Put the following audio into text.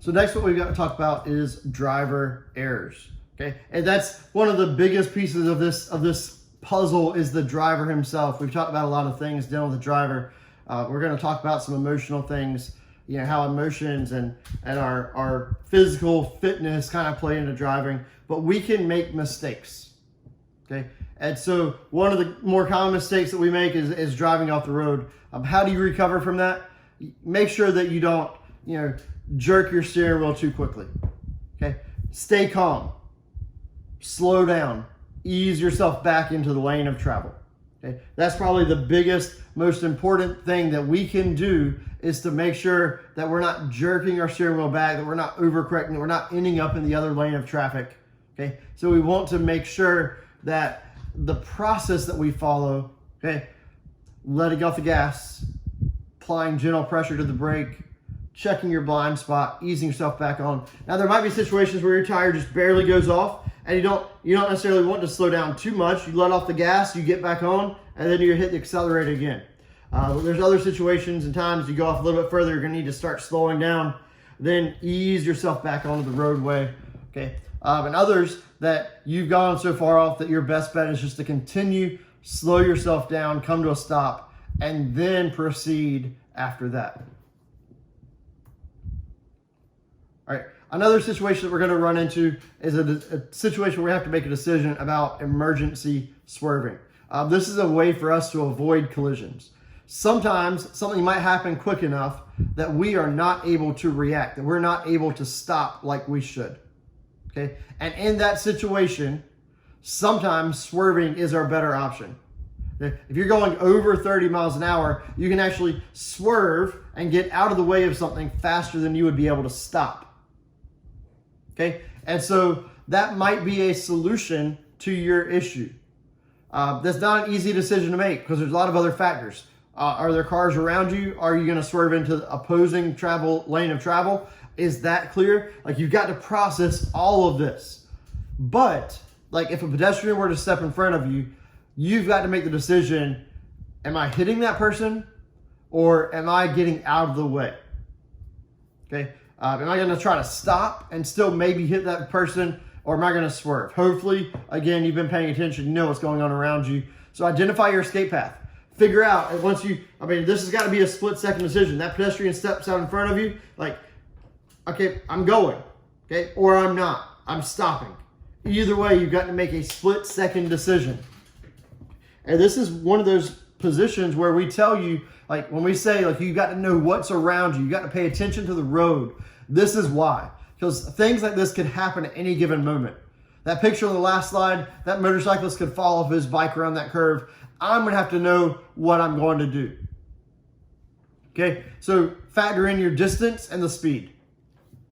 So next what we've got to talk about is driver errors. Okay, and that's one of the biggest pieces of this puzzle is the driver himself. We've talked about a lot of things dealing with the driver. We're going to talk about some emotional things, you know, how emotions and our physical fitness kind of play into driving, but we can make mistakes. Okay, and so one of the more common mistakes that we make is driving off the road. How do you recover from that? Make sure that you don't, you know, jerk your steering wheel too quickly. Okay, stay calm, slow down, ease yourself back into the lane of travel. Okay, that's probably the biggest, most important thing that we can do is to make sure that we're not jerking our steering wheel back, that we're not overcorrecting, that we're not ending up in the other lane of traffic. Okay, so we want to make sure that the process that we follow, okay, letting off the gas, applying gentle pressure to the brake, checking your blind spot, easing yourself back on. Now there might be situations where your tire just barely goes off and you don't necessarily want to slow down too much. You let off the gas, you get back on, and then you hit the accelerator again. There's other situations and times you go off a little bit further, you're gonna need to start slowing down, then ease yourself back onto the roadway, okay? And others that you've gone so far off that your best bet is just to continue, slow yourself down, come to a stop, and then proceed after that. All right, another situation that we're gonna run into is a situation where we have to make a decision about emergency swerving. This is a way for us to avoid collisions. Sometimes something might happen quick enough that we are not able to react, that we're not able to stop like we should. Okay, and in that situation, sometimes swerving is our better option. If you're going over 30 miles an hour, you can actually swerve and get out of the way of something faster than you would be able to stop. Okay, and so that might be a solution to your issue. That's not an easy decision to make because there's a lot of other factors. Are there cars around you? Are you going to swerve into the opposing lane of travel? Is that clear? Like, you've got to process all of this. But like, if a pedestrian were to step in front of you, you've got to make the decision, am I hitting that person or am I getting out of the way? Okay. Am I going to try to stop and still maybe hit that person, or am I going to swerve? Hopefully, again, you've been paying attention, you know what's going on around you. So identify your escape path. Figure out, and this has got to be a split-second decision. That pedestrian steps out in front of you, like, okay, I'm going, okay, or I'm not, I'm stopping. Either way, you've got to make a split-second decision. And this is one of those positions where we tell you, like, when we say, like, you've got to know what's around you, you've got to pay attention to the road. This is why. Because things like this could happen at any given moment. That picture on the last slide, that motorcyclist could fall off his bike around that curve. I'm going to have to know what I'm going to do. Okay, so factor in your distance and the speed.